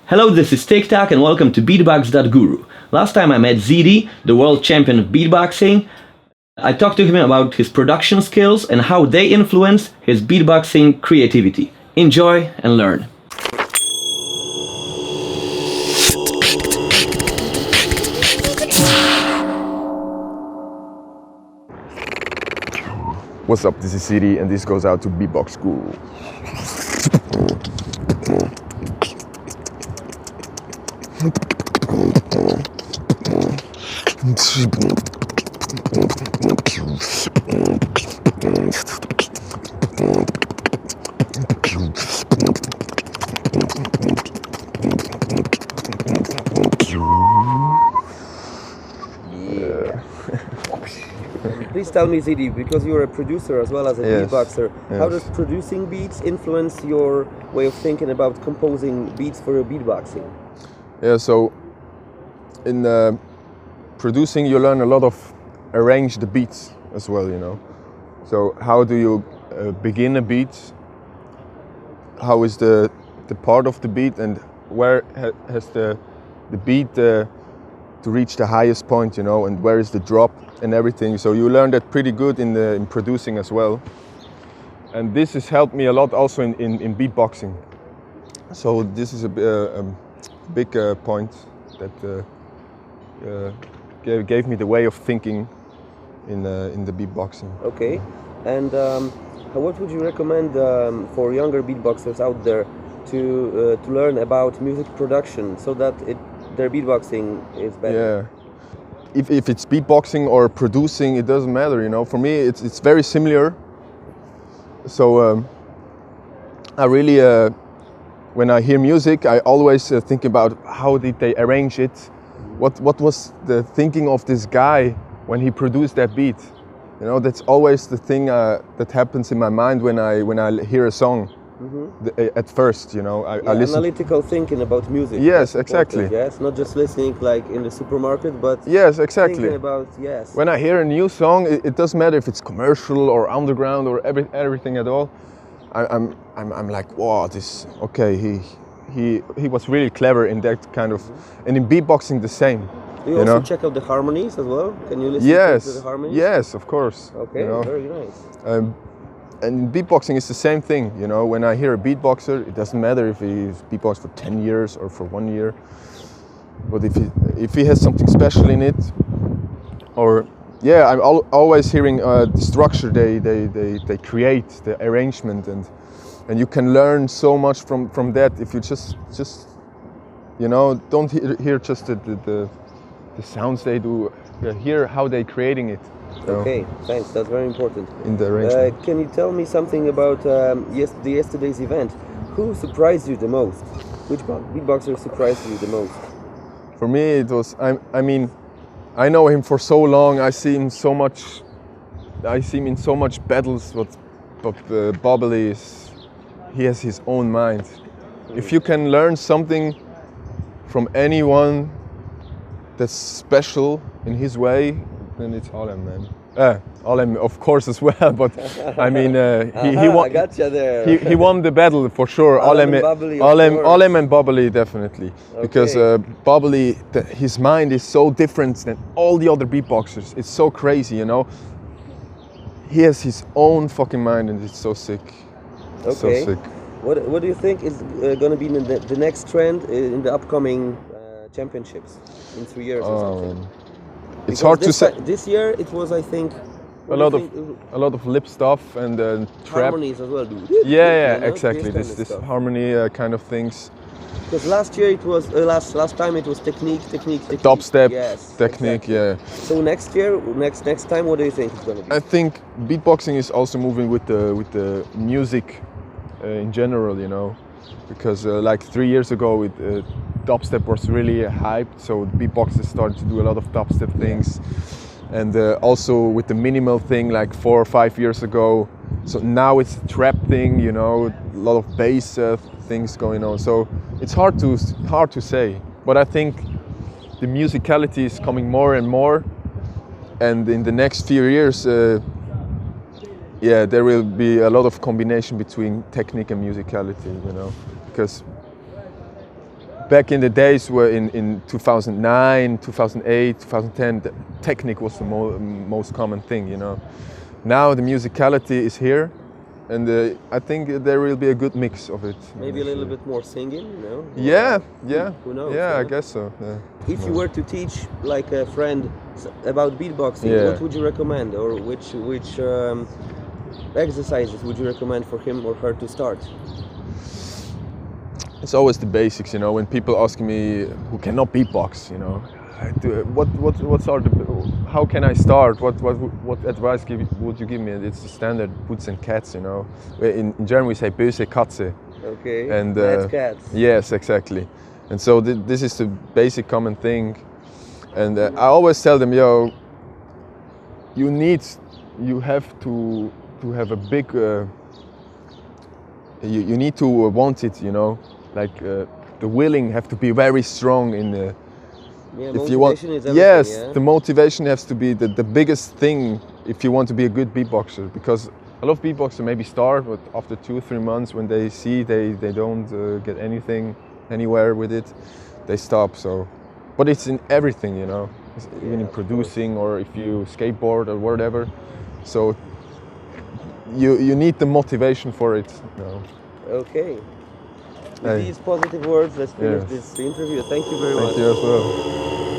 Hello, this is TikTok and welcome to beatbox.guru. Last time I met ZeDe, the world champion of beatboxing. I talked to him about his production skills and how they influence his beatboxing creativity. Enjoy and learn. What's up, this is ZeDe and this goes out to BeatboxGuru. Please tell me, ZeDe, because you're a producer as well as a Yes. beatboxer, how Yes. does producing beats influence your way of thinking about composing beats for your beatboxing? Yeah, so in producing you learn a lot of arrange the beats as well, you know. So how do you begin a beat? How is the part of the beat, and where has the beat to reach the highest point, you know, and where is the drop and everything. So you learn that pretty good in producing as well. And this has helped me a lot also in beatboxing. So this is a big point that gave me the way of thinking in the beatboxing. Okay, and what would you recommend for younger beatboxers out there to learn about music production so that their beatboxing is better? Yeah. If it's beatboxing or producing, it doesn't matter, you know. For me, it's very similar. So I really, when I hear music, I always think about how did they arrange it. What was the thinking of this guy when he produced that beat? You know, that's always the thing that happens in my mind when I hear a song. At first, you know, I listen. Analytical thinking about music. Yes, That's exactly. important, yes, not just listening like in the supermarket, but Yes, exactly. thinking about, yes. When I hear a new song, it doesn't matter if it's commercial or underground or everything at all. I'm like, wow, this okay. He was really clever in that kind of, and in beatboxing the same. Do you also check out the harmonies as well? Can you listen to the harmonies? Yes, of course. Okay, you know? very nice. And in beatboxing it's the same thing, you know. When I hear a beatboxer, it doesn't matter if he's beatboxed for 10 years or for 1 year. But if he has something special in it, or yeah, I'm always hearing the structure they create, the arrangement, and you can learn so much from that if you just you know, don't hear just the sounds they do, hear how they're creating it. So, Okay, thanks. That's very important. in the arrangement. Can you tell me something about yesterday's event? Who surprised you the most? Which beatboxer surprised you the most? For me, it was. I mean, I know him for so long. I see him in so much battles. But Bobbly he has his own mind. If you can learn something from anyone that's special in his way, then it's Alem, man. Alem, of course, as well. But I mean, he won. I gotcha there. He won the battle for sure. Alem and Bobbly, of course. Alem and Bobbly definitely, because Bobbly, his mind is so different than all the other beatboxers. It's so crazy, you know. He has his own fucking mind, and it's so sick. Okay. So sick. What do you think is going to be the next trend in the upcoming championships in 3 years or something? It's hard to say. This year it was, I think, A lot of lip stuff and trap. harmonies as well. Yeah, You know, exactly. this kind of This stuff. harmony kind of things. Because last year it was last time it was technique. Top step, yes, technique. exactly. Yeah. So next year, next time, what do you think it's going to be? I think beatboxing is also moving with the music in general, you know, because like 3 years ago, dubstep was really hyped, so beatboxers started to do a lot of dubstep things, and also with the minimal thing like 4 or 5 years ago. So now it's a trap thing, you know, a lot of bass things going on. So it's hard to say, but I think the musicality is coming more and more, and in the next few years. Yeah, there will be a lot of combination between technique and musicality, you know, because back in the days where in 2009, 2008, 2010, the technique was the most common thing, you know. Now the musicality is here, and I think there will be a good mix of it. Maybe a little bit more singing, you know? Yeah, yeah. Who knows? Yeah, huh? I guess so. Yeah. If you were to teach like a friend about beatboxing, Yeah. what would you recommend, or which exercises would you recommend for him or her to start? It's always the basics, you know. When people ask me who cannot beatbox, you know, how can I start? What advice would you give me? It's the standard boots and cats, you know. In German we say böse Katze. Okay. And Bad cats. yes, exactly. And so this is the basic common thing. And I always tell them, yo, you have to have a big. You need to want it, you know. Like the willing have to be very strong in the. Yeah, If you want, motivation is everything, yes, yeah? the motivation has to be the biggest thing if you want to be a good beatboxer. Because a lot of beatboxers maybe start, but after 2-3 months, when they see they don't get anywhere with it, they stop. So, but it's in everything, you know, even in producing or if you skateboard or whatever. So you need the motivation for it. You know. Okay. With these positive words, let's finish this interview. Thank you very much. Thank you as well.